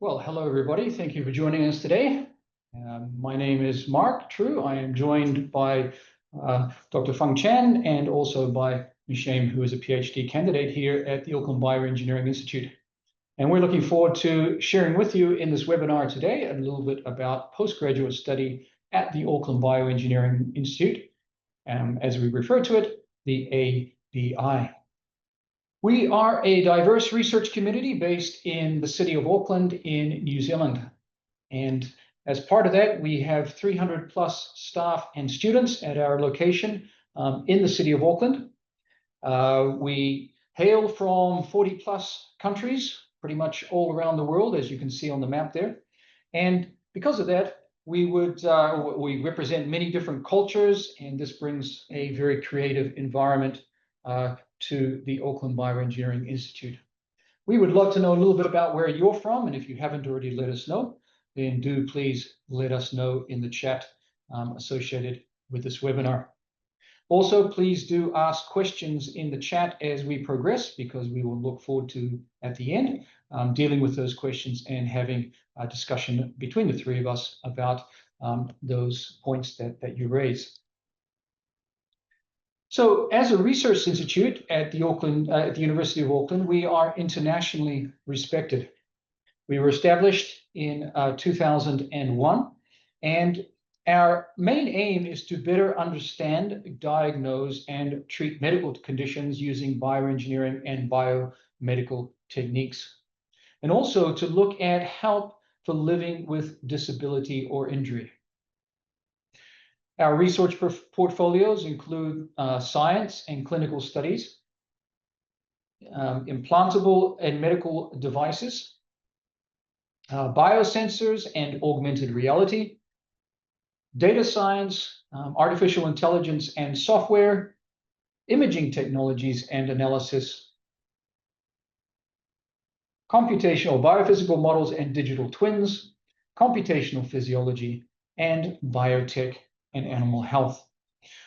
Well, hello, everybody. Thank you for joining us today. My name is Mark True. I am joined by Dr. Feng Chan and also by Mishame, who is a PhD candidate here at the Auckland Bioengineering Institute. And we're looking forward to sharing with you in this webinar today a little bit about postgraduate study at the Auckland Bioengineering Institute, as we refer to it, the ABI. We are a diverse research community based in the city of Auckland in New Zealand. And as part of that, we have 300 plus staff and students at our location in the city of Auckland. We hail from 40 plus countries, pretty much all around the world, as you can see on the map there. And because of that, we represent many different cultures, and this brings a very creative environment to the Auckland Bioengineering Institute. We would love to know a little bit about where you're from, and if you haven't already let us know, then do please let us know in the chat associated with this webinar. Also, please do ask questions in the chat as we progress, because we will look forward to, at the end, dealing with those questions and having a discussion between the three of us about those points that you raise. So as a research institute at the University of Auckland, we are internationally respected. We were established in 2001, and our main aim is to better understand, diagnose, and treat medical conditions using bioengineering and biomedical techniques, and also to look at help for living with disability or injury. Our research portfolios include science and clinical studies, implantable and medical devices, biosensors and augmented reality, data science, artificial intelligence and software, imaging technologies and analysis, computational biophysical models and digital twins, computational physiology, and biotech and animal health.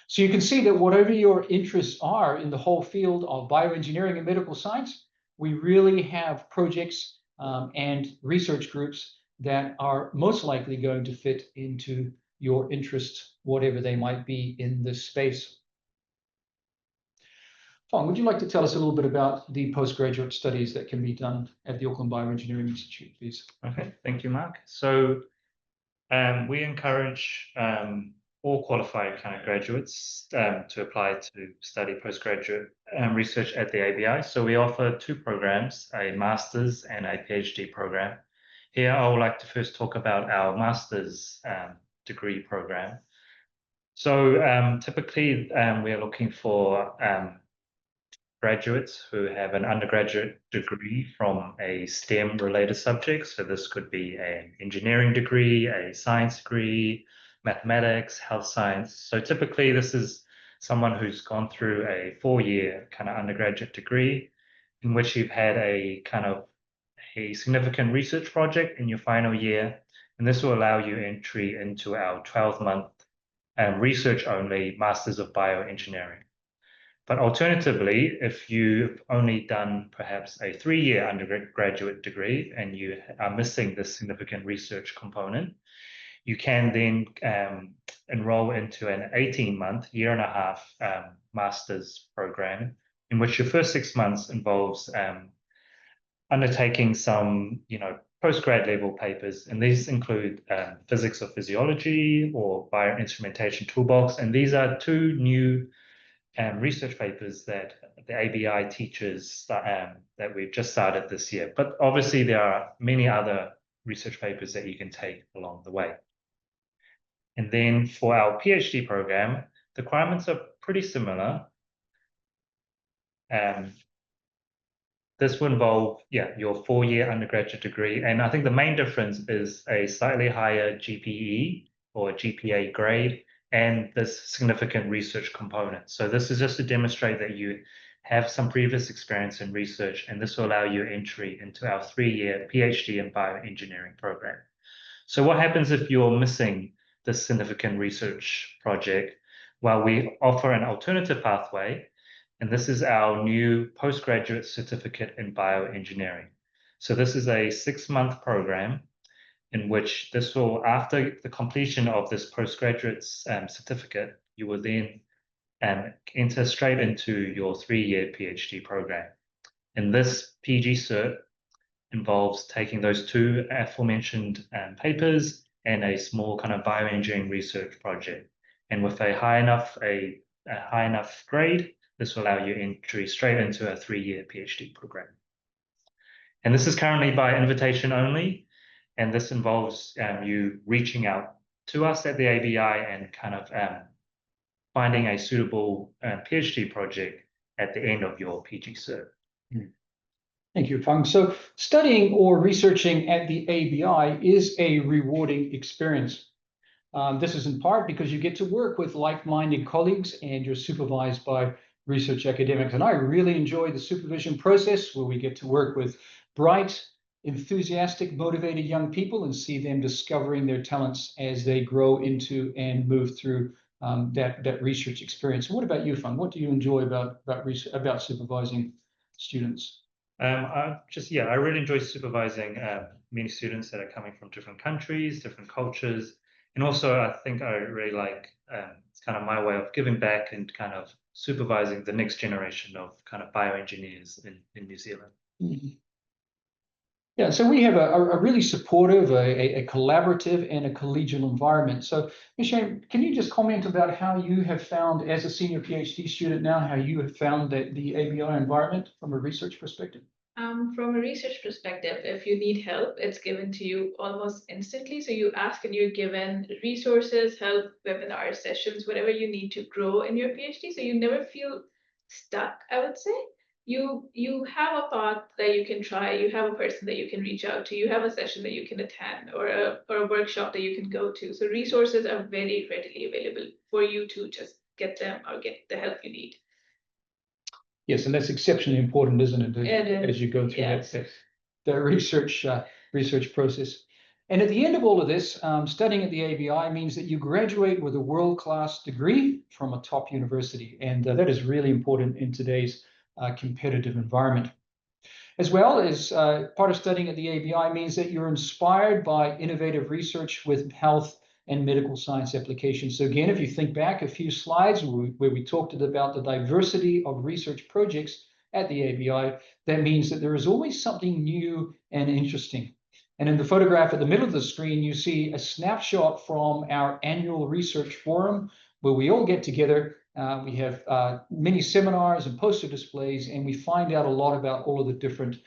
So you can see that whatever your interests are in the whole field of bioengineering and medical science, we really have projects and research groups that are most likely going to fit into your interests, whatever they might be in this space. Fong, would you like to tell us a little bit about the postgraduate studies that can be done at the Auckland Bioengineering Institute, please? Okay, thank you, Mark. So we encourage all qualified kind of graduates to apply to study postgraduate research at the ABI. So we offer two programs, a master's and a PhD program. Here, I would like to first talk about our master's degree program. So typically, we are looking for graduates who have an undergraduate degree from a STEM-related subject. So this could be an engineering degree, a science degree, mathematics, health science. So typically this is someone who's gone through a 4-year kind of undergraduate degree in which you've had a kind of a significant research project in your final year. And this will allow you entry into our 12-month research-only Masters of Bioengineering. But alternatively, if you've only done perhaps a 3-year undergraduate degree and you are missing this significant research component, you can then enroll into an 18-month, year-and-a-half master's program, in which your first 6 months involves undertaking some, postgrad level papers, and these include physics of physiology or bioinstrumentation toolbox, and these are two new research papers that the ABI teaches that we've just started this year. But obviously there are many other research papers that you can take along the way. And then for our PhD program, the requirements are pretty similar. This will involve, your 4-year undergraduate degree. And I think the main difference is a slightly higher GPE or GPA grade and this significant research component. So this is just to demonstrate that you have some previous experience in research, and this will allow you entry into our 3-year PhD in bioengineering program. So what happens if you're missing this significant research project? Well, we offer an alternative pathway, and this is our new postgraduate certificate in bioengineering. So this is a 6-month program in which this will, after the completion of this postgraduate certificate, you will then enter straight into your 3-year PhD program. And this PG cert involves taking those 2 aforementioned papers and a small kind of bioengineering research project. And with a high enough grade, this will allow you entry straight into a 3-year PhD program. And this is currently by invitation only, and this involves you reaching out to us at the ABI and kind of finding a suitable PhD project at the end of your PG cert. Thank you, Fang. So studying or researching at the ABI is a rewarding experience. This is in part because you get to work with like-minded colleagues and you're supervised by research academics. And I really enjoy the supervision process where we get to work with bright, enthusiastic, motivated young people and see them discovering their talents as they grow into and move through that research experience. What about you, Fang? What do you enjoy about supervising students? I really enjoy supervising many students that are coming from different countries, different cultures. And also, I think I really like, it's kind of my way of giving back and kind of supervising the next generation of kind of bioengineers in New Zealand. Mm-hmm. Yeah, so we have a really supportive, a collaborative and a collegial environment. So, Michelle, can you just comment about how you have found, as a senior PhD student now, how you have found the ABI environment from a research perspective? From a research perspective, if you need help, it's given to you almost instantly. So you ask and you're given resources, help, webinar sessions, whatever you need to grow in your PhD. So you never feel stuck, I would say. You have a path that you can try, you have a person that you can reach out to, you have a session that you can attend or a workshop that you can go to. So resources are very readily available for you to just get them or get the help you need. Yes, and that's exceptionally important, isn't it? As you go through that research process. And at the end of all of this, studying at the ABI means that you graduate with a world-class degree from a top university. And that is really important in today's competitive environment. As well as part of studying at the ABI means that you're inspired by innovative research with health and medical science applications. So again, if you think back a few slides where we talked about the diversity of research projects at the ABI, that means that there is always something new and interesting. And in the photograph at the middle of the screen, you see a snapshot from our annual research forum where we all get together. We have many seminars and poster displays, and we find out a lot about all of the different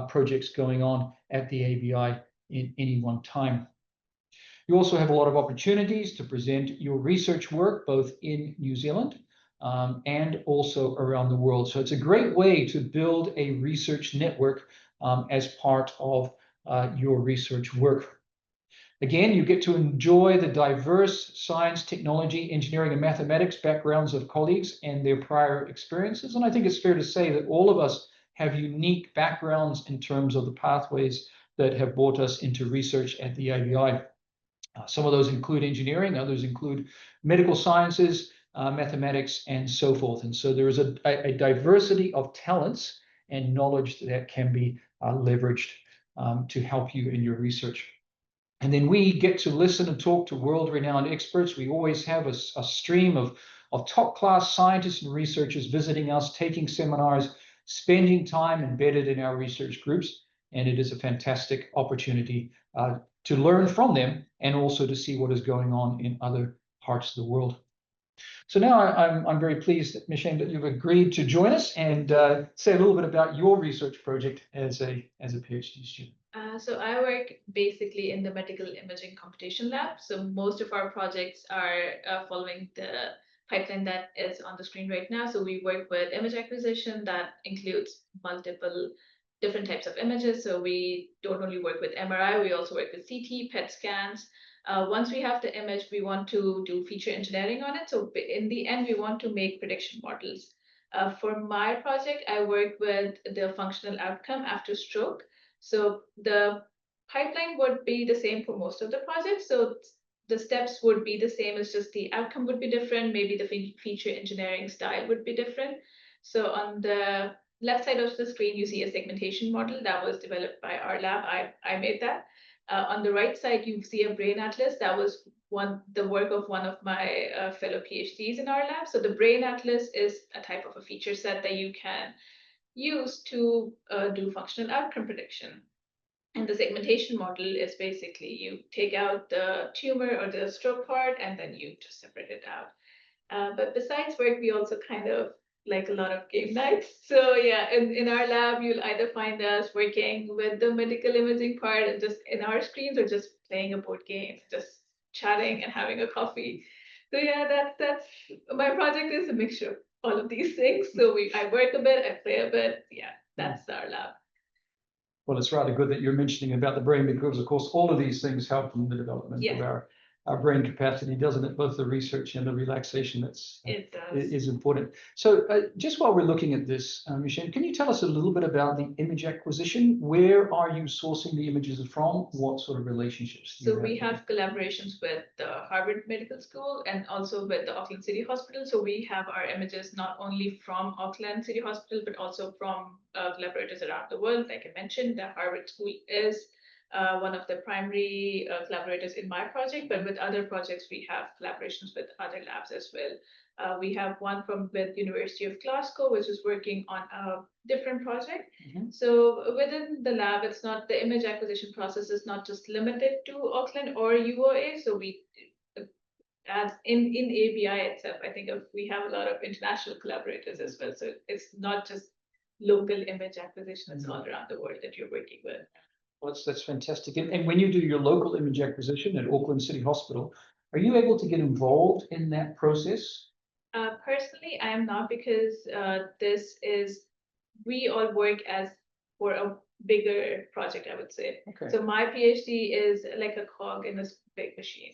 projects going on at the ABI in any one time. You also have a lot of opportunities to present your research work, both in New Zealand and also around the world. So it's a great way to build a research network as part of your research work. Again, you get to enjoy the diverse science, technology, engineering, and mathematics backgrounds of colleagues and their prior experiences. And I think it's fair to say that all of us have unique backgrounds in terms of the pathways that have brought us into research at the ABI. Some of those include engineering, others include medical sciences, mathematics, and so forth. And so there is a diversity of talents and knowledge that can be leveraged to help you in your research. And then we get to listen and talk to world-renowned experts. We always have a stream of top-class scientists and researchers visiting us, taking seminars, spending time embedded in our research groups. And it is a fantastic opportunity to learn from them and also to see what is going on in other parts of the world. So now I'm very pleased, Michelle, that you've agreed to join us and say a little bit about your research project as a PhD student. So I work basically in the medical imaging computation lab. So most of our projects are following the pipeline that is on the screen right now. So we work with image acquisition that includes multiple different types of images. So we don't only work with MRI, we also work with CT, PET scans. Once we have the image, we want to do feature engineering on it. So in the end, we want to make prediction models. For my project, I work with the functional outcome after stroke. So the pipeline would be the same for most of the projects. So the steps would be the same, it's just the outcome would be different. Maybe the feature engineering style would be different. So on the left side of the screen, you see a segmentation model that was developed by our lab. I made that. On the right side, you see a brain atlas. That was the work of one of my fellow PhDs in our lab. So the brain atlas is a type of a feature set that you can use to do functional outcome prediction. And the segmentation model is basically you take out the tumor or the stroke part, and then you just separate it out. But besides work, we also kind of like a lot of game nights. So yeah, in our lab, you'll either find us working with the medical imaging part and just in our screens, or just playing a board game, just chatting and having a coffee. So yeah, that's my project is a mixture of all of these things. So I work a bit, I play a bit. Yeah, that's our lab. Well, it's rather good that you're mentioning about the brain, because of course all of these things help in the development of our brain capacity, doesn't it? Both the research and the relaxation is important. So just while we're looking at this, Michelle, can you tell us a little bit about the image acquisition? Where are you sourcing the images from? What sort of relationships do you have? So we have collaborations with the Harvard Medical School and also with the Auckland City Hospital. So we have our images not only from Auckland City Hospital, but also from collaborators around the world. Like I mentioned, the Harvard School is one of the primary collaborators in my project, but with other projects, we have collaborations with other labs as well. We have one with University of Glasgow, which is working on a different project. So within the lab, it's not, the image acquisition process is not just limited to Auckland or UOA. So we, as in ABI itself, I think we have a lot of international collaborators as well. So it's not just local image acquisition, it's all around the world that you're working with. Well, that's fantastic. And when you do your local image acquisition at Auckland City Hospital, are you able to get involved in that process? Personally, I am not, because we all work for a bigger project, I would say. Okay. So my PhD is like a cog in this big machine.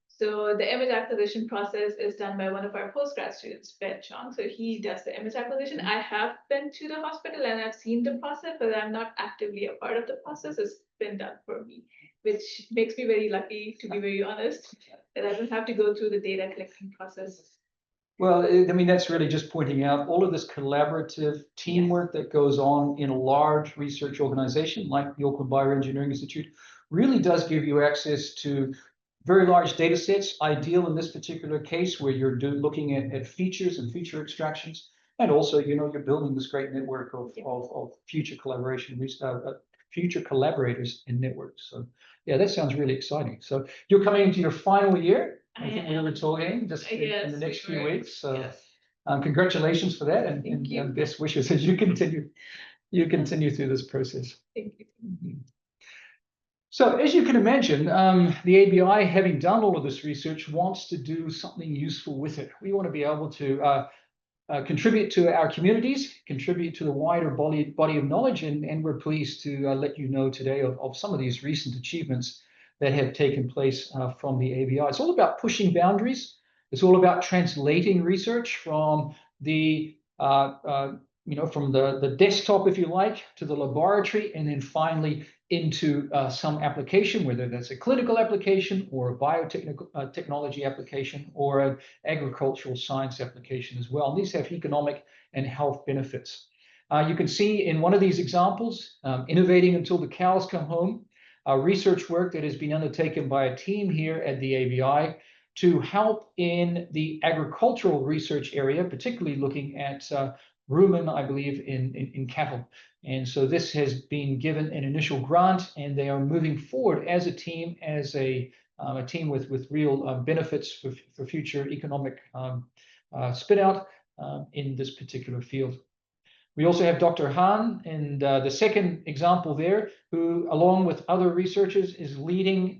So the image acquisition process is done by one of our postgrad students, Ben Chong. So he does the image acquisition. I have been to the hospital and I've seen the process, but I'm not actively a part of the process. It's been done for me, which makes me very lucky, to be very honest, that I don't have to go through the data collecting process. Well, I mean, that's really just pointing out all of this collaborative teamwork that goes on in a large research organization like the Auckland Bioengineering Institute really does give you access to very large data sets, ideal in this particular case where you're looking at features and feature extractions. And also, you're building this great network of future collaboration, future collaborators in networks. So yeah, that sounds really exciting. So you're coming into your final year. I think we were talking just in the next few weeks. So congratulations for that, and best wishes as you continue through this process. Thank you. So as you can imagine, the ABI, having done all of this research, wants to do something useful with it. We want to be able to contribute to our communities, contribute to the wider body of knowledge, and we're pleased to let you know today of some of these recent achievements that have taken place from the ABI. It's all about pushing boundaries. It's all about translating research from the from the desktop, if you like, to the laboratory, and then finally into some application, whether that's a clinical application or a biotechnology application or an agricultural science application as well. And these have economic and health benefits. You can see in one of these examples, innovating until the cows come home, research work that has been undertaken by a team here at the ABI to help in the agricultural research area, particularly looking at rumen, I believe, in cattle. And so this has been given an initial grant, and they are moving forward as a team, a team with real benefits for future economic spin out in this particular field. We also have Dr. Han, and the second example there, who, along with other researchers, is leading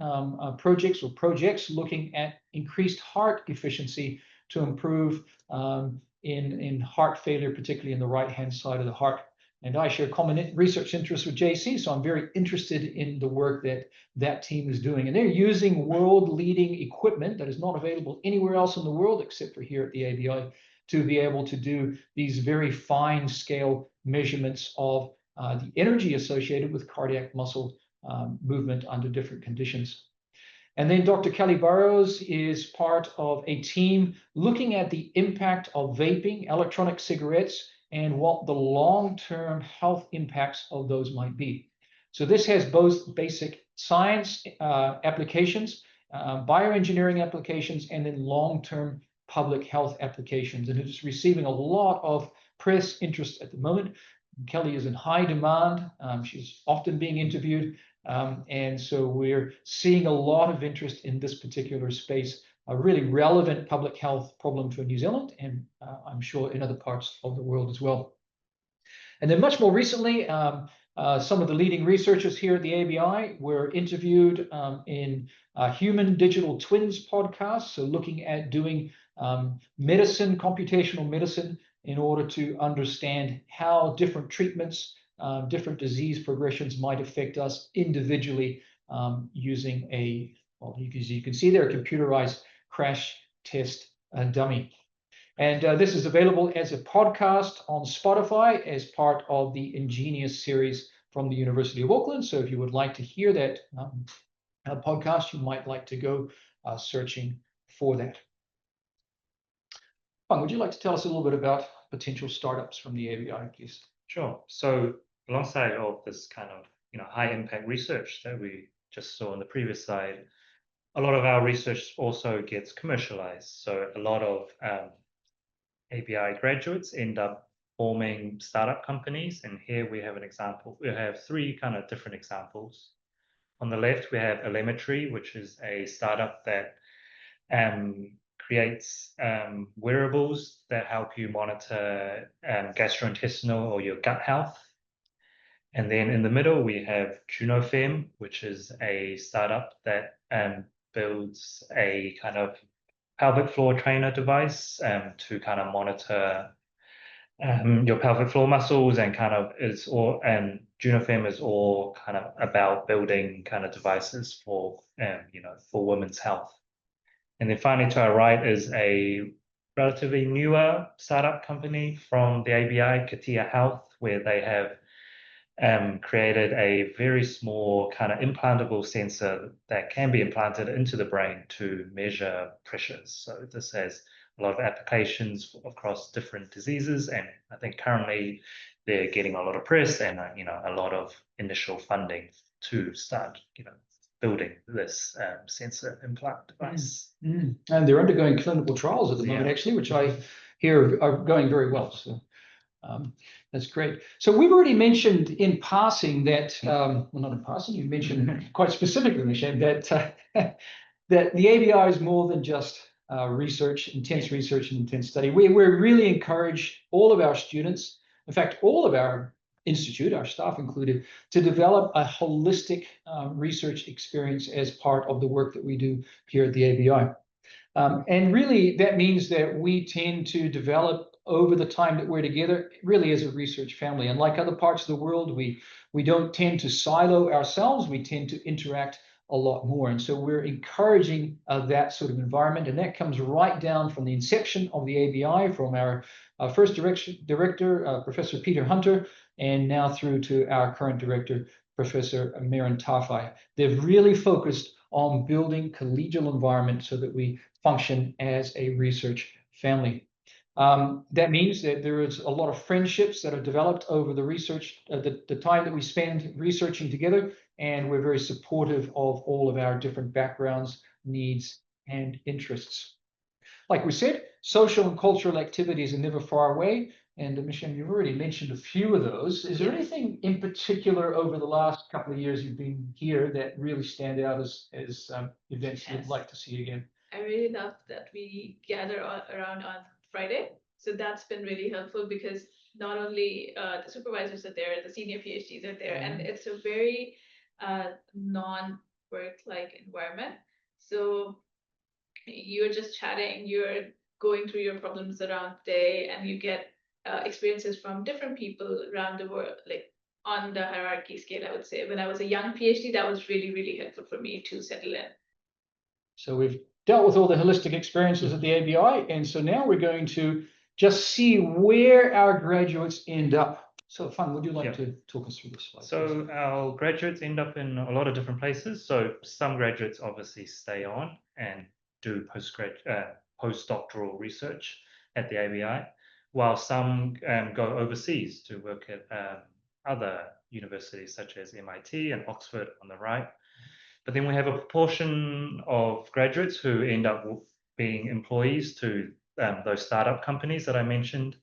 projects looking at increased heart efficiency to improve in heart failure, particularly in the right-hand side of the heart. And I share common research interests with JC, so I'm very interested in the work that team is doing. And they're using world-leading equipment that is not available anywhere else in the world except for here at the ABI to be able to do these very fine-scale measurements of the energy associated with cardiac muscle movement under different conditions. And then Dr. Kelly Burrows is part of a team looking at the impact of vaping, electronic cigarettes, and what the long-term health impacts of those might be. So this has both basic science applications, bioengineering applications, and then long-term public health applications. And it's receiving a lot of press interest at the moment. Kelly is in high demand. She's often being interviewed. And so we're seeing a lot of interest in this particular space, a really relevant public health problem for New Zealand, and I'm sure in other parts of the world as well. And then much more recently, some of the leading researchers here at the ABI were interviewed in Human Digital Twins podcast, so looking at doing medicine, computational medicine, in order to understand how different treatments, different disease progressions might affect us individually using a, well, you can see there, a computerized crash test dummy. And this is available as a podcast on Spotify as part of the Ingenious series from the University of Auckland. So if you would like to hear that podcast, you might like to go searching for that. Fung, would you like to tell us a little bit about potential startups from the ABI, please? Sure. So alongside of this kind of high impact research that we just saw on the previous slide, a lot of our research also gets commercialized. So a lot of ABI graduates end up forming startup companies, and here we have an example. We have three kind of different examples. On the left, we have Elemetry, which is a startup that creates wearables that help you monitor gastrointestinal or your gut health. And then in the middle, we have JunoFem, which is a startup that builds a kind of pelvic floor trainer device to kind of monitor your pelvic floor muscles, and kind of is all, and JunoFem is all kind of about building kind of devices for for women's health. And then finally, to our right is a relatively newer startup company from the ABI, Katia Health, where they have created a very small kind of implantable sensor that can be implanted into the brain to measure pressures. So this has a lot of applications across different diseases, and I think currently they're getting a lot of press and a lot of initial funding to start building this sensor implant device. And they're undergoing clinical trials at the moment, actually, which I hear are going very well. So that's great. So we've already mentioned in passing that, well, not in passing, you mentioned quite specifically, Michelle, that that the ABI is more than just research, intense research and intense study. We really encourage all of our students, in fact, all of our institute, our staff included, to develop a holistic research experience as part of the work that we do here at the ABI. And really, that means that we tend to develop over the time that we're together, really as a research family. And like other parts of the world, we don't tend to silo ourselves. We tend to interact a lot more. And so we're encouraging that sort of environment. And that comes right down from the inception of the ABI, from our first director, Professor Peter Hunter, and now through to our current director, Professor Maren Tafai. They've really focused on building collegial environment so that we function as a research family. That means that there is a lot of friendships that are developed over the research, the time that we spend researching together, and we're very supportive of all of our different backgrounds, needs, and interests. Like we said, social and cultural activities are never far away. And Michelle, you've already mentioned a few of those. Is there anything in particular over the last couple of years you've been here that really stand out as events you'd like to see again? I really love that we gather around on Friday. So that's been really helpful, because not only the supervisors are there, the senior PhDs are there, and it's a very non-work-like environment. So you're just chatting, you're going through your problems around the day, and you get experiences from different people around the world, like on the hierarchy scale, I would say. When I was a young PhD, that was really, really helpful for me to settle in. So we've dealt with all the holistic experiences at the ABI, and so now we're going to just see where our graduates end up. So Fung, would you like to talk us through this slide? So our graduates end up in a lot of different places. So some graduates obviously stay on and do postdoctoral research at the ABI. while some go overseas to work at other universities such as MIT and Oxford on the right. But then we have a proportion of graduates who end up being employees to those startup companies that I mentioned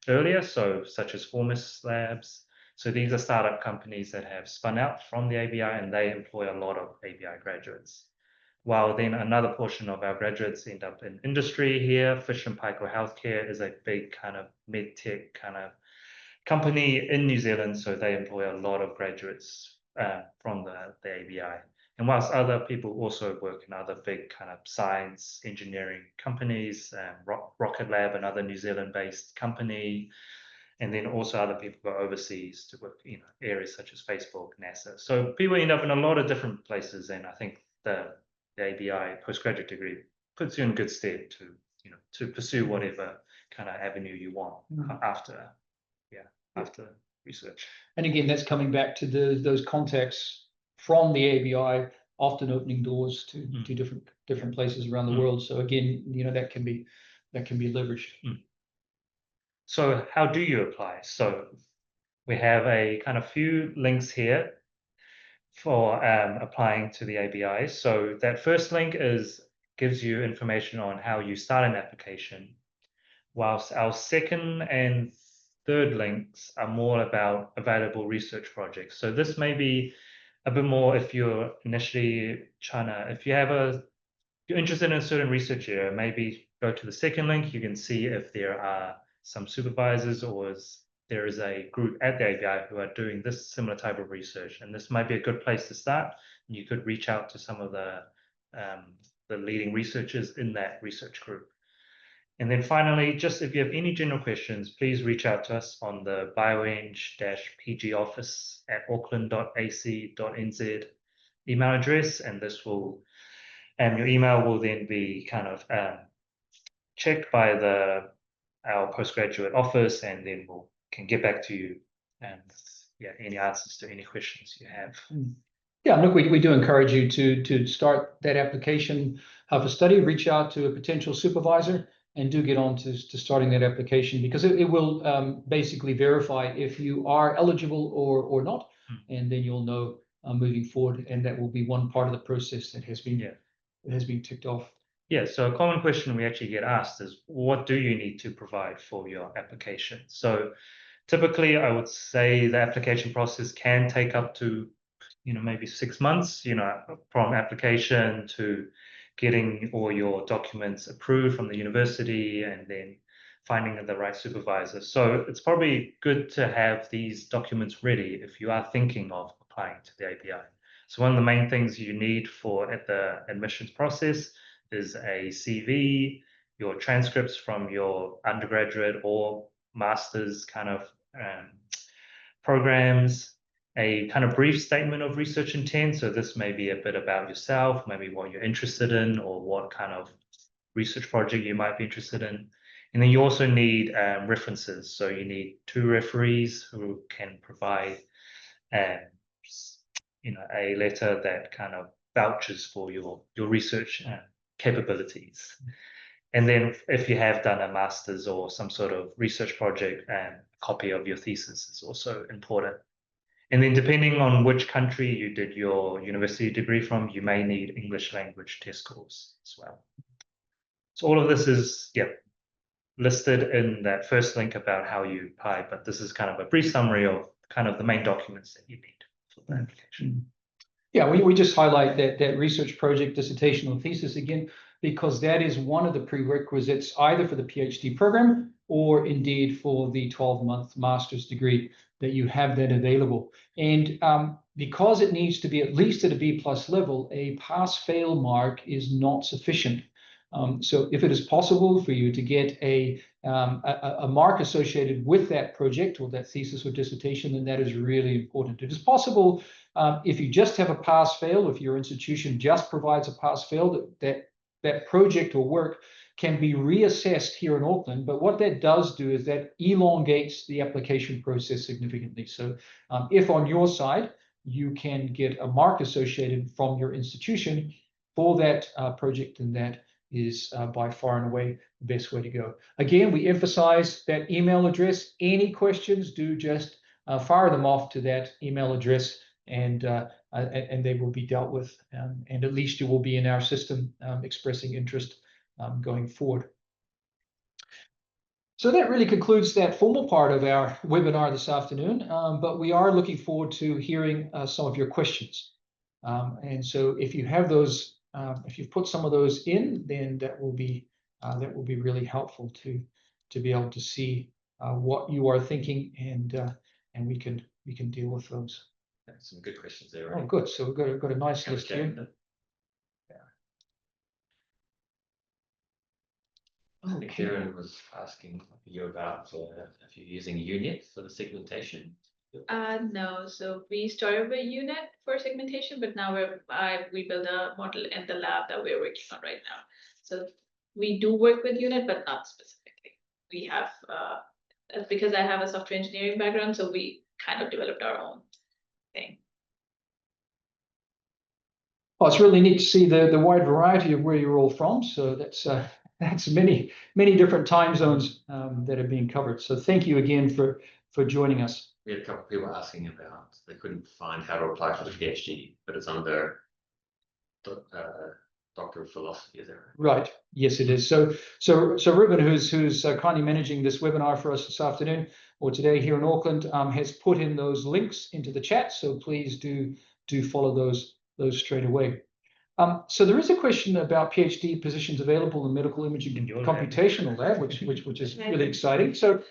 earlier, so such as Formus Labs. So these are startup companies that have spun out from the ABI and they employ a lot of ABI graduates. While then another portion of our graduates end up in industry here. Fisher & Paykel Healthcare is a big kind of med tech kind of company in New Zealand, so they employ a lot of graduates from the ABI. And whilst other people also work in other big kind of science engineering companies, Rocket Lab, another New Zealand-based company, and then also other people go overseas to work, areas such as Facebook, NASA. So people end up in a lot of different places, and I think the ABI postgraduate degree puts you in good stead to pursue whatever kind of avenue you want after research. And again, that's coming back to those contacts from the ABI, often opening doors to different places around the world. So again, that can be leveraged. So how do you apply? So we have a kind of few links here for applying to the ABI. So that first link gives you information on how you start an application, whilst our second and third links are more about available research projects. So this may be a bit more if you're initially if you're interested in a certain research area, maybe go to the second link. You can see if there are some supervisors or there is a group at the ABI who are doing this similar type of research. And this might be a good place to start. You could reach out to some of the leading researchers in that research group. And then finally, just if you have any general questions, please reach out to us on the bioeng-pg office at auckland.ac.nz email address, and your email will then be kind of checked by our postgraduate office, and then we can get back to you and any answers to any questions you have. Yeah, look, we do encourage you to start that application for study, reach out to a potential supervisor, and do get on to starting that application, because it will basically verify if you are eligible or not, and then you'll know moving forward, and that will be one part of the process that has been ticked off. Yeah, so a common question we actually get asked is, what do you need to provide for your application? So typically, I would say the application process can take up to maybe 6 months, from application to getting all your documents approved from the university and then finding the right supervisor. So it's probably good to have these documents ready if you are thinking of applying to the ABI. So one of the main things you need at the admissions process is a CV, your transcripts from your undergraduate or master's kind of programs, a kind of brief statement of research intent. So this may be a bit about yourself, maybe what you're interested in or what kind of research project you might be interested in. And then you also need references. So you need 2 referees who can provide a letter that kind of vouches for your research capabilities. And then if you have done a master's or some sort of research project, a copy of your thesis is also important. And then depending on which country you did your university degree from, you may need English language test scores as well. So all of this is listed in that first link about how you apply, but this is kind of a brief summary of kind of the main documents that you need for the application. Yeah, we just highlight that research project, dissertation, or thesis again, because that is one of the prerequisites either for the PhD program or indeed for the 12-month master's degree, that you have that available. And because it needs to be at least at a B+ level, a pass-fail mark is not sufficient. So if it is possible for you to get a mark associated with that project or that thesis or dissertation, then that is really important. It is possible if you just have a pass-fail, if your institution just provides a pass-fail, that project or work can be reassessed here in Auckland. But what that does do is that elongates the application process significantly. So if on your side, you can get a mark associated from your institution for that project and that is by far and away the best way to go. Again, we emphasize that email address. Any questions, do just fire them off to that email address, and they will be dealt with. And at least you will be in our system expressing interest going forward. So that really concludes that formal part of our webinar this afternoon, but we are looking forward to hearing some of your questions. And so if you have those, if you've put some of those in, then that will be really helpful to be able to see what you are thinking, and we can deal with those. Some good questions there. Oh, good. So we've got a nice list here. I think Darren was asking you about if you're using UNIT for the segmentation. No, so we started with UNIT for segmentation, but now we build a model in the lab that we're working on right now. So we do work with UNIT, but not specifically. We have because I have a software engineering background, so we kind of developed our own thing. Well, it's really neat to see the wide variety of where you're all from. So that's many different time zones that are being covered. So thank you again for joining us. We had a couple of people asking about they couldn't find how to apply for the PhD, but it's under Doctor of Philosophy, is that right? Right. Yes, it is. So Ruben, who's kindly managing this webinar for us this afternoon or today here in Auckland, has put in those links into the chat. So please do follow those straight away. So there is a question about PhD positions available in medical imaging and computational lab, which is really exciting. So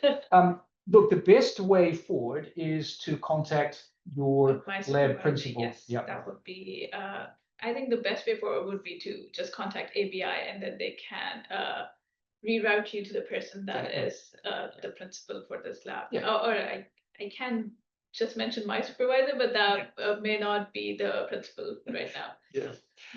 look, the best way forward is to contact your lab principal. Yes, that would be. I think the best way forward would be to just contact ABI, and then they can reroute you to the person that is the principal for this lab. Yeah. Or I can just mention my supervisor, but that may not be the principal right now. Yeah.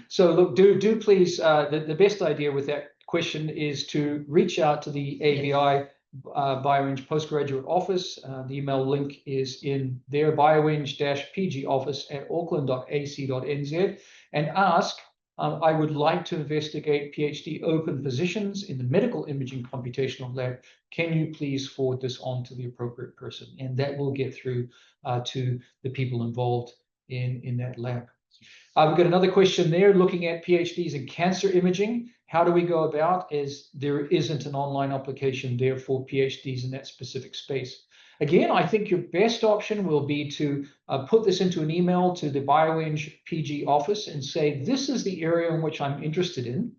So look, do please. The best idea with that question is to reach out to the ABI Bioeng Postgraduate Office. The email link is in their bioeng-pg office at auckland.ac.nz, and ask, I would like to investigate PhD open positions in the medical imaging computational lab. Can you please forward this on to the appropriate person? And that will get through to the people involved in that lab. We've got another question there looking at PhDs in cancer imaging. How do we go about? As there isn't an online application there for PhDs in that specific space. Again, I think your best option will be to put this into an email to the Bioeng PG office and say, this is the area in which I'm interested in.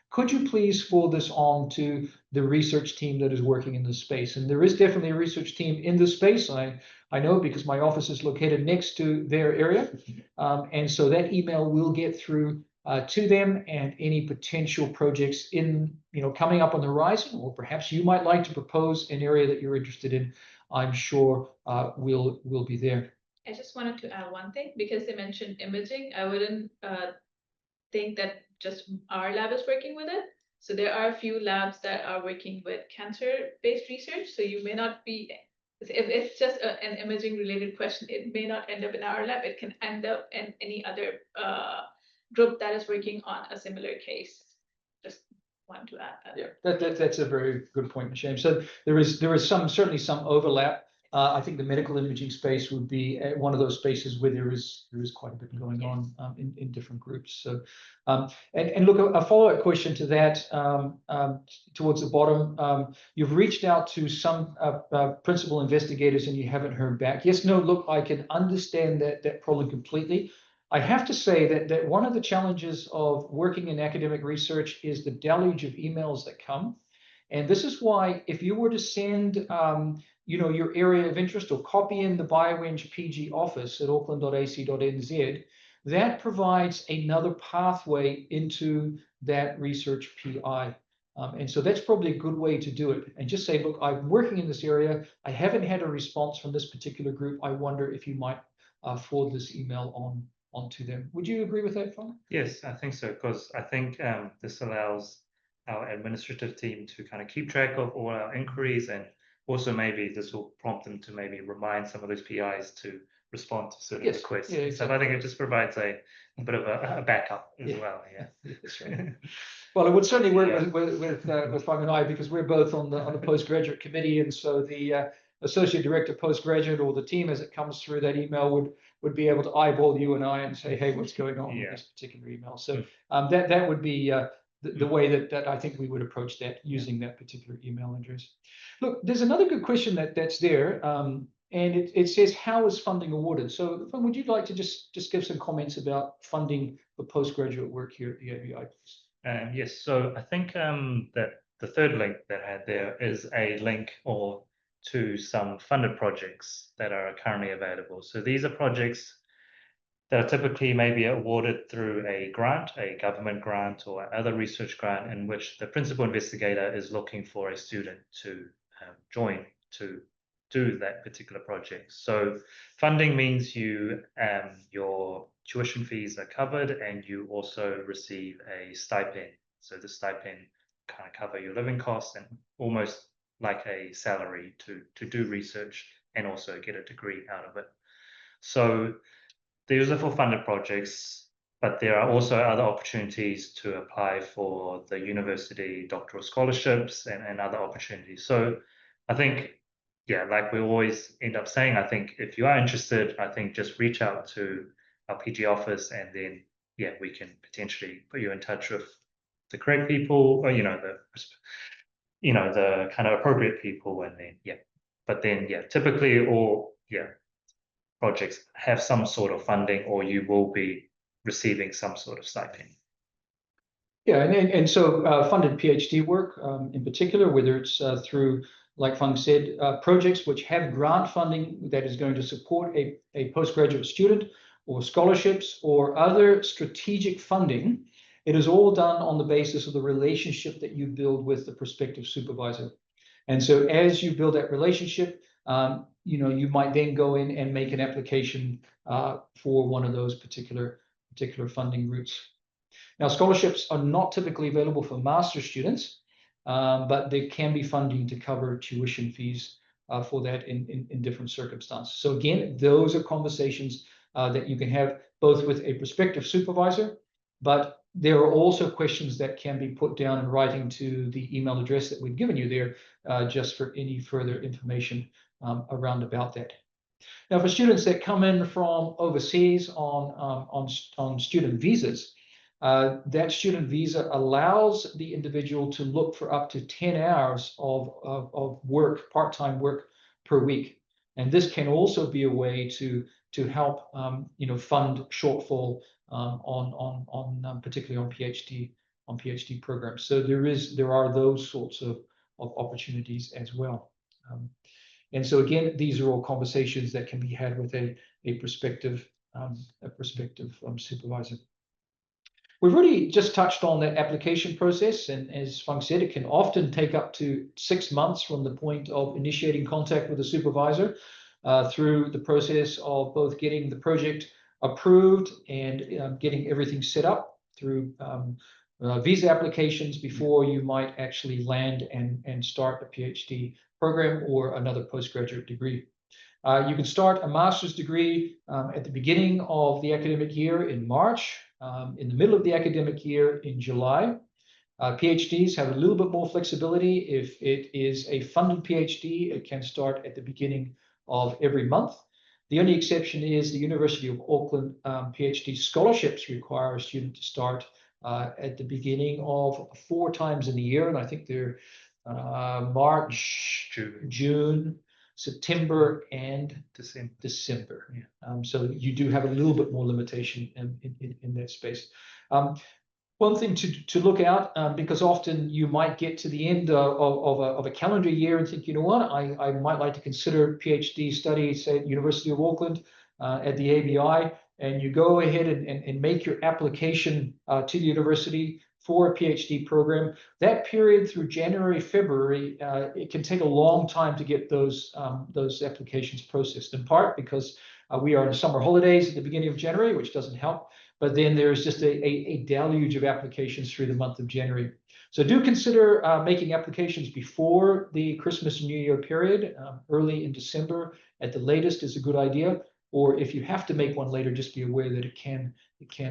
Could you please forward this on to the research team that is working in this space? And there is definitely a research team in this space. I know because my office is located next to their area. And so that email will get through to them, and any potential projects coming up on the horizon, or perhaps you might like to propose an area that you're interested in, I'm sure will be there. I just wanted to add one thing, because they mentioned imaging. I wouldn't think that just our lab is working with it. So there are a few labs that are working with cancer-based research. So you may not be, if it's just an imaging related question, it may not end up in our lab. It can end up in any other group that is working on a similar case. Just want to add that. Yeah, that's a very good point, Michelle. So there is certainly some overlap. I think the medical imaging space would be one of those spaces where there is quite a bit going on in different groups. So, and look, a follow-up question to that towards the bottom. You've reached out to some principal investigators and you haven't heard back. Yes, no, look, I can understand that problem completely. I have to say that one of the challenges of working in academic research is the deluge of emails that come. And this is why, if you were to send your area of interest or copy in the Bioeng PG office at auckland.ac.nz, that provides another pathway into that research PI. And so that's probably a good way to do it. And just say, look, I'm working in this area. I haven't had a response from this particular group. I wonder if you might forward this email on to them. Would you agree with that, Fong? Yes, I think so, because I think this allows our administrative team to kind of keep track of all our inquiries, and also maybe this will prompt them to maybe remind some of those PIs to respond to certain Yes, requests. yeah, So I think it just provides a bit of a backup as Yeah. well. Yeah. That's right. Well, it would certainly work Yeah. with Fang and I, because we're both on the postgraduate committee, and so the associate director postgraduate, or the team as it comes through that email, would be able to eyeball you and I and say, hey, what's going on with Yeah. this particular email? So that would be the way that I think we would approach that, using that particular email address. Look, there's another good question that's there, and it says, how is funding awarded? So Fang, would you like to just give some comments about funding for postgraduate work here at the ABI? Yes, so I think that the third link that I had there is a link to some funded projects that are currently available. So these are projects that are typically maybe awarded through a grant, a government grant or other research grant, in which the principal investigator is looking for a student to join to do that particular project. So funding means your tuition fees are covered, and you also receive a stipend. So the stipend kind of cover your living costs, and almost like a salary to do research and also get a degree out of it. So these are for funded projects, but there are also other opportunities to apply for the university doctoral scholarships and other opportunities. So I think, yeah, like we always end up saying, I think if you are interested, I think just reach out to our PG office, and then, yeah, we can potentially put you in touch with the correct people, or, the kind of appropriate people, and then, yeah. But then, yeah, typically, projects have some sort of funding, or you will be receiving some sort of stipend. Yeah, and so funded PhD work in particular, whether it's through, like Fang said, projects which have grant funding that is going to support a postgraduate student, or scholarships, or other strategic funding, it is all done on the basis of the relationship that you build with the prospective supervisor. And so as you build that relationship, you might then go in and make an application for one of those particular funding routes. Now, scholarships are not typically available for master's students, but there can be funding to cover tuition fees for that in different circumstances. So again, those are conversations that you can have both with a prospective supervisor, but there are also questions that can be put down in writing to the email address that we've given you there, just for any further information around about that. Now, for students that come in from overseas on student visas, that student visa allows the individual to look for up to 10 hours of work, part-time work per week. And this can also be a way to help fund shortfall particularly on PhD programs. So there are those sorts of opportunities as well. And so again, these are all conversations that can be had with a prospective supervisor. We've already just touched on that application process, and as Fang said, it can often take up to 6 months from the point of initiating contact with the supervisor through the process of both getting the project approved and getting everything set up through visa applications before you might actually land and start a PhD program or another postgraduate degree. You can start a master's degree at the beginning of the academic year in March, in the middle of the academic year in July. PhDs have a little bit more flexibility. If it is a funded PhD, it can start at the beginning of every month. The only exception is the University of Auckland PhD scholarships require a student to start at the beginning of 4 times in the year, and I think they're March, June, September, and December. Yeah. So you do have a little bit more limitation in that space. One thing to look out, because often you might get to the end of a calendar year and think, you know what, I might like to consider PhD study, say at University of Auckland at the ABI, and you go ahead and make your application to the university for a PhD program. That period through January, February, it can take a long time to get those applications processed, in part because we are in summer holidays at the beginning of January, which doesn't help. But then there's just a deluge of applications through the month of January. So do consider making applications before the Christmas and New Year period. Early in December at the latest is a good idea. or if you have to make one later, just be aware that it can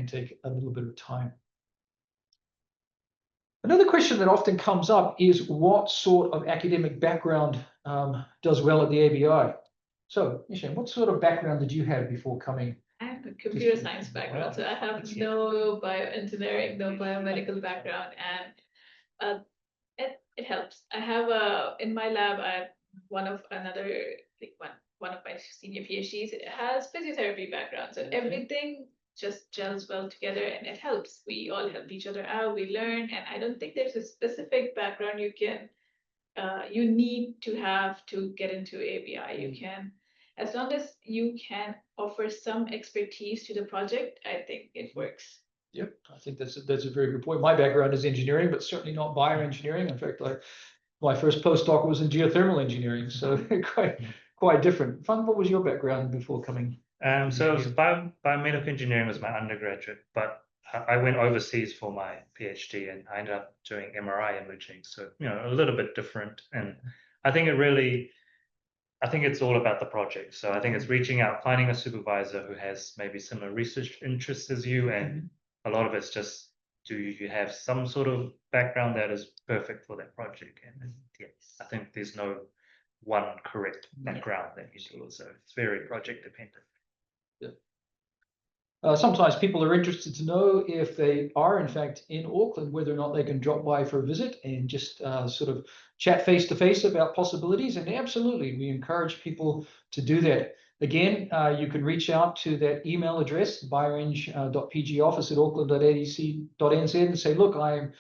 take a little bit of time. Another question that often comes up is what sort of academic background does well at the ABI? So, Nisham, what sort of background did you have before coming? I have a computer science background, so I have no bioengineering, no biomedical background, and it helps. I have in my lab, one of my senior PhDs has physiotherapy background, so everything just gels well together, and it helps. We all help each other out. We learn, and I don't think there's a specific background you need to have to get into ABI. You can, as long as you can offer some expertise to the project, I think it works. Yep, I think that's a very good point. My background is engineering, but certainly not bioengineering. In fact, my first postdoc was in geothermal engineering, so quite different. Fung, what was your background before coming? So it was biomedical engineering was my undergraduate, but I went overseas for my PhD and I ended up doing MRI imaging. So, a little bit different. And I think it's all about the project. So I think it's reaching out, finding a supervisor who has maybe similar research interests as you. And a lot of it's just, do you have some sort of background that is perfect for that project? And yes, I think there's no one correct background that you do. So it's very project dependent. Sometimes people are interested to know if they are in fact in Auckland, whether or not they can drop by for a visit and just sort of chat face to face about possibilities. And absolutely, we encourage people to do that. Again, you can reach out to that email address, bioeng.pgoffice@auckland.adc.nz, and say, look, I'm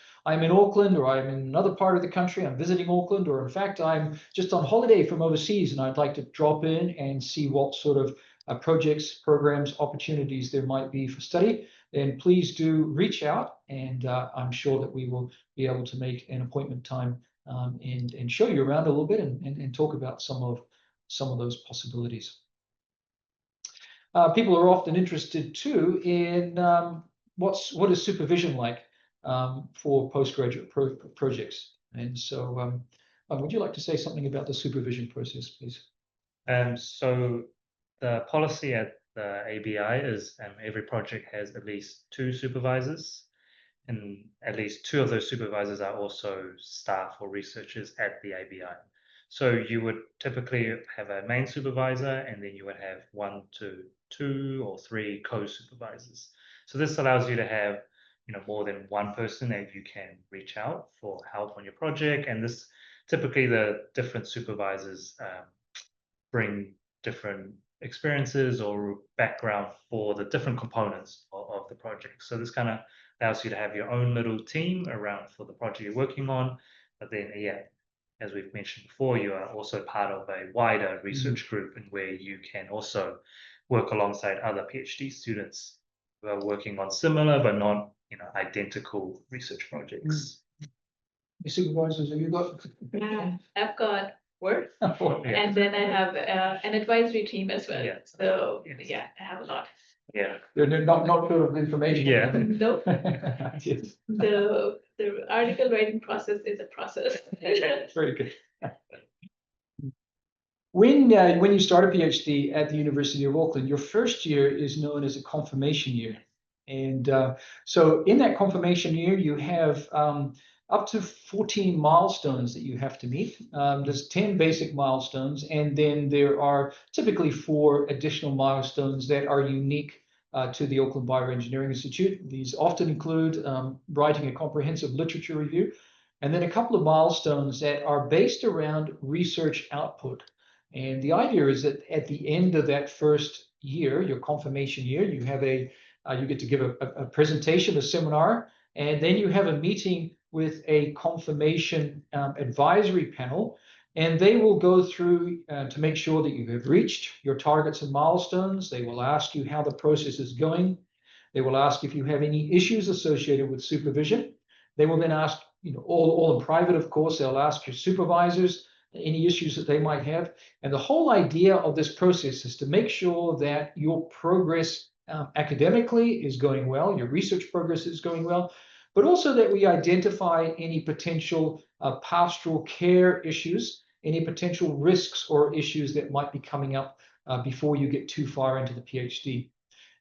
in Auckland, or I'm in another part of the country, I'm visiting Auckland, or in fact, I'm just on holiday from overseas and I'd like to drop in and see what sort of projects, programs, opportunities there might be for study. Then please do reach out, and I'm sure that we will be able to make an appointment time and show you around a little bit and talk about some of those possibilities. People are often interested too in what is supervision like for postgraduate projects. And so would you like to say something about the supervision process, please? So the policy at the ABI is every project has at least 2 supervisors, and at least 2 of those supervisors are also staff or researchers at the ABI. So you would typically have a main supervisor, and then you would have 1 to 2 or 3 co-supervisors. So this allows you to have more than one person that you can reach out for help on your project, and this typically the different supervisors bring different experiences or background for the different components of the project. So this kind of allows you to have your own little team around for the project you're working on. But then, as we've mentioned before, you are also part of a wider research group, and where you can also work alongside other PhD students who are working on similar but not identical research projects. The supervisors have you got? I've got work, Yeah. and then I have an advisory team as well. Yeah. So I have a lot. Yeah. They're not full of information. Yeah. Nope. Yes. The article writing process is a process. Very good. When you start a PhD at the University of Auckland, your first year is known as a confirmation year. And so in that confirmation year, you have up to 14 milestones that you have to meet. There's 10 basic milestones, and then there are typically 4 additional milestones that are unique to the Auckland Bioengineering Institute. These often include writing a comprehensive literature review, and then a couple of milestones that are based around research output. And the idea is that at the end of that first year, your confirmation year, you have you get to give a presentation, a seminar, and then you have a meeting with a confirmation advisory panel, and they will go through to make sure that you have reached your targets and milestones. They will ask you how the process is going. They will ask if you have any issues associated with supervision. They will then ask, all in private, of course, they'll ask your supervisors any issues that they might have. And the whole idea of this process is to make sure that your progress academically is going well, your research progress is going well, but also that we identify any potential pastoral care issues, any potential risks or issues that might be coming up before you get too far into the PhD.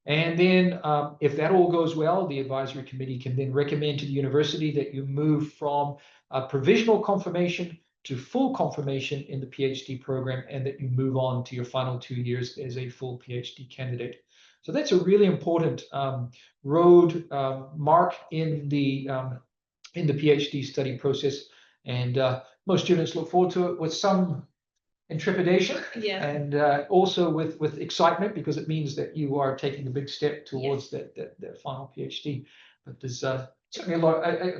And then if that all goes well, the advisory committee can then recommend to the university that you move from a provisional confirmation to full confirmation in the PhD program, and that you move on to your final 2 years as a full PhD candidate. So that's a really important road mark in the PhD study process. And most students look forward to it with some intrepidation, Yeah. and also with excitement, because it means that you are taking a big step towards that final PhD. But there's certainly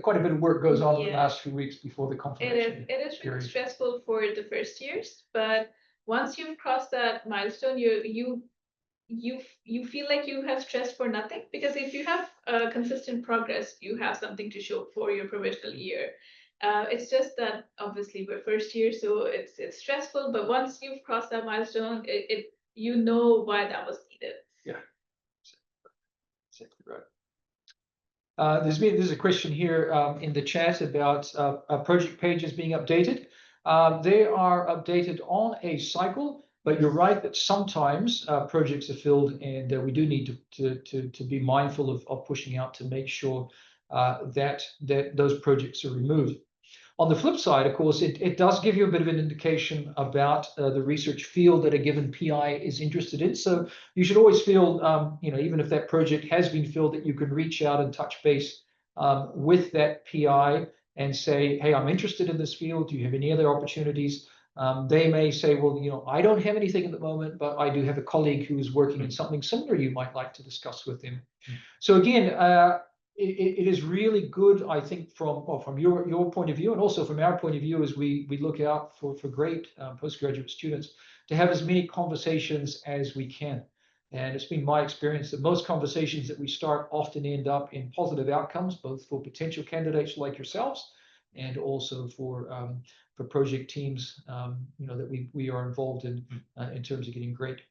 quite a bit of work goes on in the last few weeks before the confirmation. It is really period. stressful for the first years, but once you've crossed that milestone, you feel like you have stressed for nothing, because if you have consistent progress, you have something to show for your provisional year. It's just that obviously we're first year, so it's stressful. But once you've crossed that milestone, you know why that was needed. Yeah, exactly right. There's a question here in the chat about project pages being updated. They are updated on a cycle, but you're right that sometimes projects are filled, and we do need to be mindful of pushing out to make sure that those projects are removed. On the flip side, of course, it does give you a bit of an indication about the research field that a given PI is interested in. So you should always feel, even if that project has been filled, that you can reach out and touch base with that PI and say, hey, I'm interested in this field. Do you have any other opportunities? They may say, well, I don't have anything at the moment, but I do have a colleague who is working in something similar you might like to discuss with him. So again, it is really good, I think, from your point of view, and also from our point of view, as we look out for great postgraduate students, to have as many conversations as we can. And it's been my experience that most conversations that we start often end up in positive outcomes, both for potential candidates like yourselves, and also for project teams, that we are involved in terms of getting great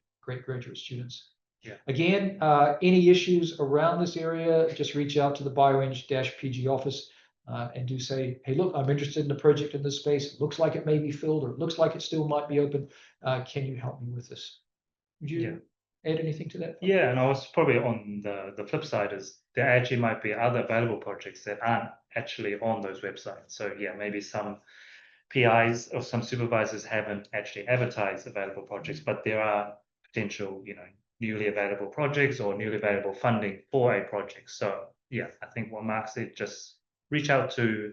graduate students. Yeah. Again, any issues around this area, just reach out to the BioEng-PG office and do say, hey, look, I'm interested in a project in this space. It looks like it may be filled, or it looks like it still might be open. Can you help me with this? Would you add anything to that? Yeah, and I was probably on the flip side is there actually might be other available projects that aren't actually on those websites. So yeah, maybe some PIs or some supervisors haven't actually advertised available projects, but there are potential, newly available projects or newly available funding for a project. So yeah, I think what Mark said, just reach out to,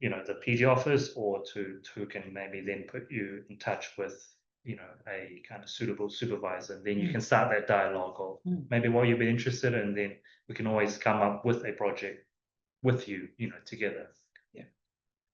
the PG office, or to who can maybe then put you in touch with, a kind of suitable supervisor. And then you can start that dialogue of maybe what you've been interested in, and then we can always come up with a project with you, together.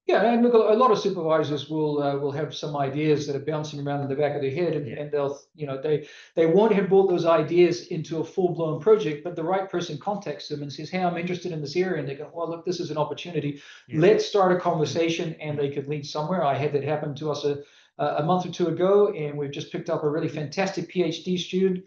Yeah, and look, a lot of supervisors will have some ideas that are bouncing around in the back of their head, and they'll, they won't have brought those ideas into a full-blown project, but the right person contacts them and says, hey, I'm interested in this area, and they go, well, look, this is an opportunity. Let's start a conversation, and they could lead somewhere. I had that happen to us a month or two ago, and we've just picked up a really fantastic PhD student.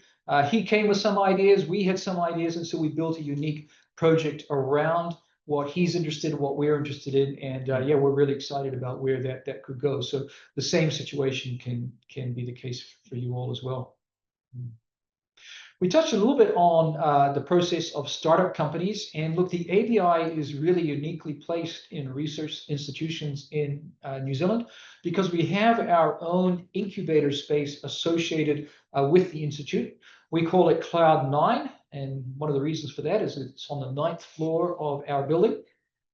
He came with some ideas, we had some ideas, and so we built a unique project around what he's interested in, what we're interested in, and we're really excited about where that could go. So the same situation can be the case for you all as well. We touched a little bit on the process of startup companies, and look, the ABI is really uniquely placed in research institutions in New Zealand, because we have our own incubator space associated with the institute. We call it Cloud 9. And one of the reasons for that is it's on the 9th floor of our building.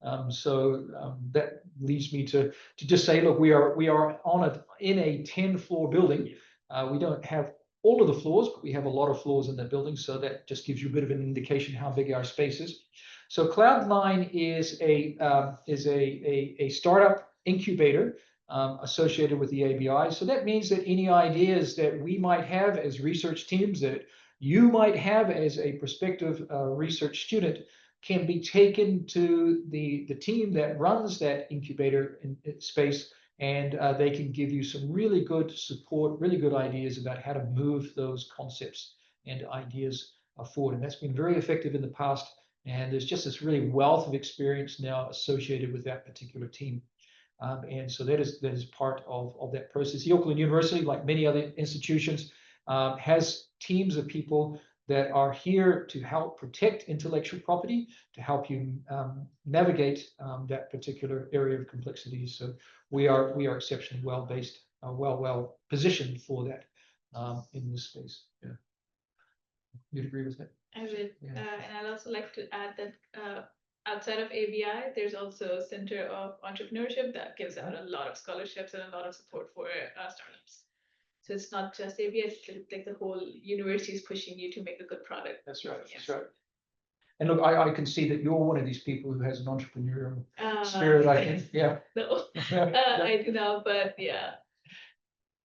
That leads me to just say, look, we are in a 10-floor building. We don't have all of the floors, but we have a lot of floors in that building. So that just gives you a bit of an indication how big our space is. So Cloud 9 is a startup incubator associated with the ABI. So that means that any ideas that we might have as research teams, that you might have as a prospective research student, can be taken to the team that runs that incubator space, and they can give you some really good support, really good ideas about how to move those concepts and ideas forward. And that's been very effective in the past, and there's just this really wealth of experience now associated with that particular team. And so that is part of that process. The Auckland University, like many other institutions, has teams of people that are here to help protect intellectual property, to help you navigate that particular area of complexity. So we are exceptionally well based, well positioned for that in this space. Yeah, you'd agree with that? I would, Yeah. and I'd also like to add that outside of ABI, there's also a Center of Entrepreneurship that gives out a lot of scholarships and a lot of support for startups. So it's not just ABI, it's like the whole university is pushing you to make a good product. That's right. Yes. That's right. And look, I can see that you're one of these people who has an entrepreneurial spirit, I think. Yeah. No, I do now, but yeah,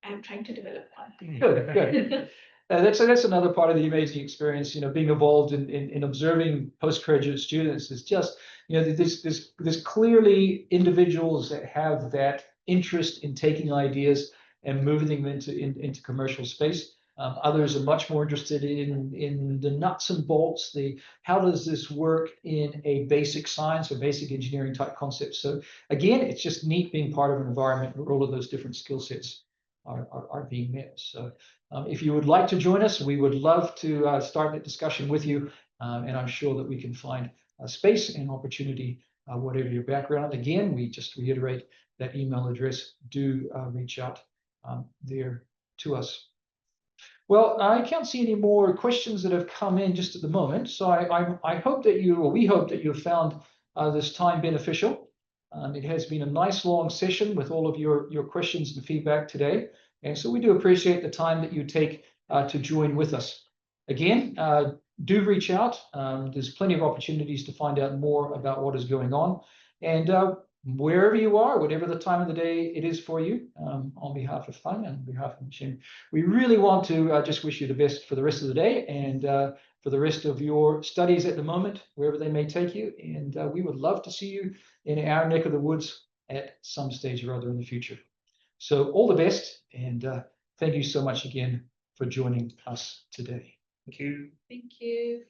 I'm trying to develop one. Good, good. That's another part of the amazing experience, being involved in observing postgraduate students is just, there's clearly individuals that have that interest in taking ideas and moving them into commercial space. Others are much more interested in the nuts and bolts, how does this work in a basic science or basic engineering type concept. So again, it's just neat being part of an environment where all of those different skill sets are being met. So if you would like to join us, we would love to start that discussion with you. And I'm sure that we can find a space and opportunity, whatever your background. Again, we just reiterate that email address. Do reach out there to us. Well, I can't see any more questions that have come in just at the moment. So I hope that we hope that you have found this time beneficial. It has been a nice long session with all of your questions and feedback today. And so we do appreciate the time that you take to join with us. Again, do reach out. There's plenty of opportunities to find out more about what is going on. And wherever you are, whatever the time of the day it is for you, on behalf of Fung and on behalf of Jim, we really want to just wish you the best for the rest of the day and for the rest of your studies at the moment, wherever they may take you. And we would love to see you in our neck of the woods at some stage or other in the future. So all the best, and thank you so much again for joining us today. Thank you. Thank you.